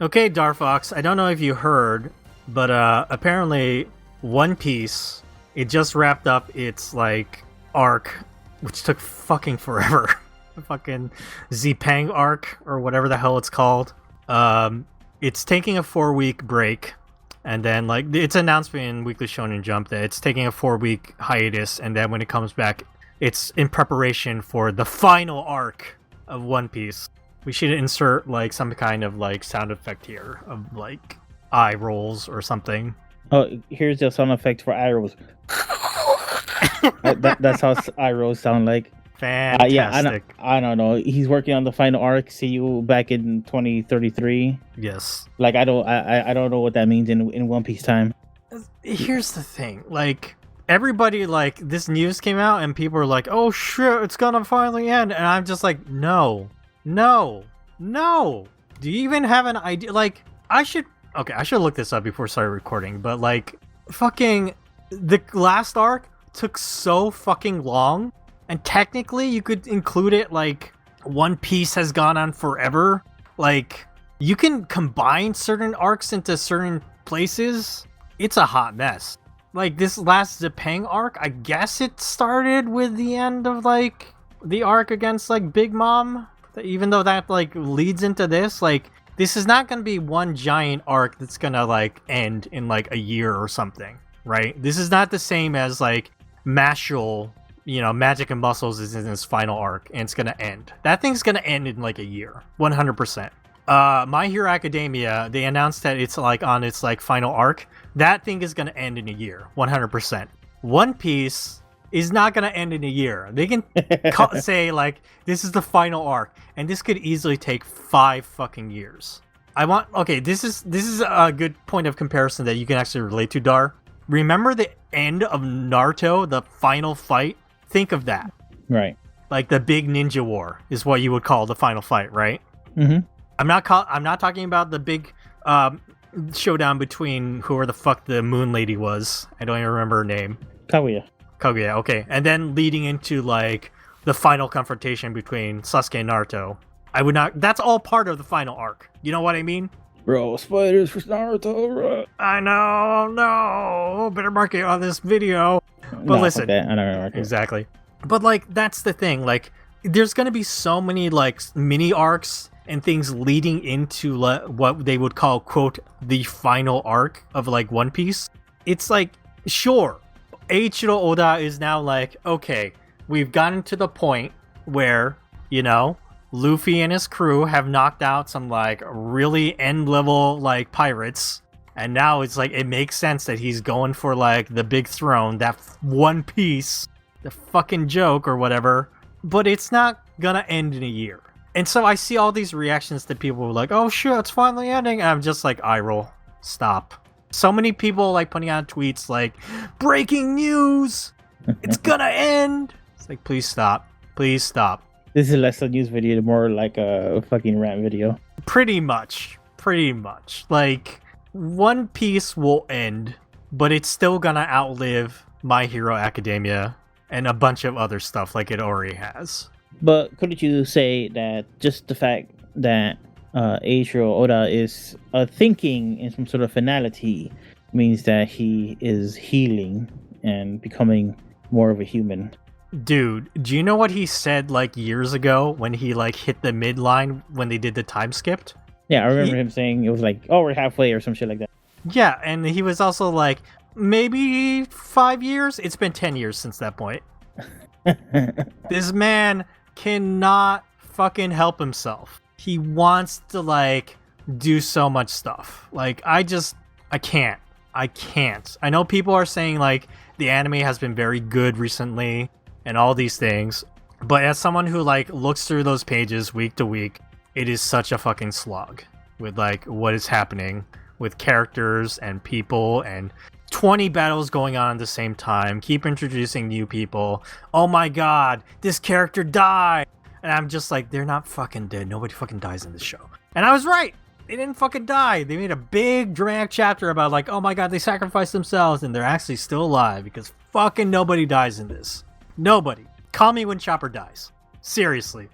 Okay, Darfox, I don't know if you heard, but apparently One Piece, it just wrapped up its like arc, which took fucking forever. The fucking Zpang arc or whatever the hell it's called. It's taking a 4-week break, and then like it's announced in Weekly Shonen Jump that it's taking a 4-week hiatus, and then when it comes back, it's in preparation for the final arc of One Piece. We should insert like some kind of like sound effect here of like eye rolls or something. Oh, here's the sound effect for eye rolls. That's how eye rolls sound like. Fantastic. Yeah, I don't know. He's working on the final arc. See you back in 2033. Yes. Like I don't know what that means in One Piece time. Here's the thing, like everybody, like this news came out and people were like, "Oh shit, it's gonna finally end," and I'm just like, no. Do you even have an idea? Like, I should look this up before I start recording, but like, fucking, the last arc took so fucking long, and technically you could include it like One Piece has gone on forever. Like, you can combine certain arcs into certain places. It's a hot mess. Like, this last Zepang arc, I guess it started with the end of like the arc against like Big Mom. Even though that like leads into this, like this is not gonna be one giant arc that's gonna like end in like a year or something, right? This is not the same as like Mashal, Magic and Muscles is in its final arc and it's gonna end. That thing's gonna end in like a year, 100%. My Hero Academia, they announced that it's like on its like final arc. That thing is gonna end in a year, 100%. One Piece is not gonna end in a year. They can say like this is the final arc, and this could easily take 5 fucking years. This is a good point of comparison that you can actually relate to, Dar. Remember the end of Naruto, the final fight? Think of that. Right. Like the big ninja war is what you would call the final fight, right? Mm-hmm. I'm not talking about the big showdown between whoever the fuck the moon lady was. I don't even remember her name. Kaguya, okay. And then leading into like the final confrontation between Sasuke and Naruto. That's all part of the final arc. You know what I mean? Bro, spoilers for Naruto, bro. I know, no. Better mark it on this video. But listen. I don't know. Exactly. But like, that's the thing. Like, there's going to be so many like mini arcs and things leading into what they would call, quote, the final arc of like One Piece. It's like, sure, Eiichiro Oda is now like, okay, we've gotten to the point where, Luffy and his crew have knocked out some like really end level like pirates, and now it's like it makes sense that he's going for like the big throne, that One Piece, the fucking joke or whatever. But it's not gonna end in a year. And so I see all these reactions that people were like, oh shit, it's finally ending, and I'm just like, eye roll, stop. So many people like putting out tweets like, breaking news, it's gonna end. It's like, please stop. This is less a news video, more like a fucking rant video. Pretty much. Like, One Piece will end, but it's still gonna outlive My Hero Academia and a bunch of other stuff like it already has. But couldn't you say that just the fact that Eiichiro Oda is thinking in some sort of finality means that he is healing and becoming more of a human? Dude, do you know what he said like years ago when he like hit the midline when they did the time skipped? Yeah, I remember him saying it was like, oh, we're halfway or some shit like that. Yeah, and he was also like, maybe 5 years? It's been 10 years since that point. This man cannot fucking help himself. He wants to like do so much stuff. Like, I can't. I know people are saying like the anime has been very good recently and all these things, but as someone who like looks through those pages week to week, it is such a fucking slog with like what is happening with characters and people and 20 battles going on at the same time. Keep introducing new people. Oh my god, this character died. And I'm just like, they're not fucking dead. Nobody fucking dies in this show. And I was right. They didn't fucking die. They made a big dramatic chapter about like, oh my god, they sacrificed themselves and they're actually still alive because fucking nobody dies in this. Nobody. Call me when Chopper dies. Seriously.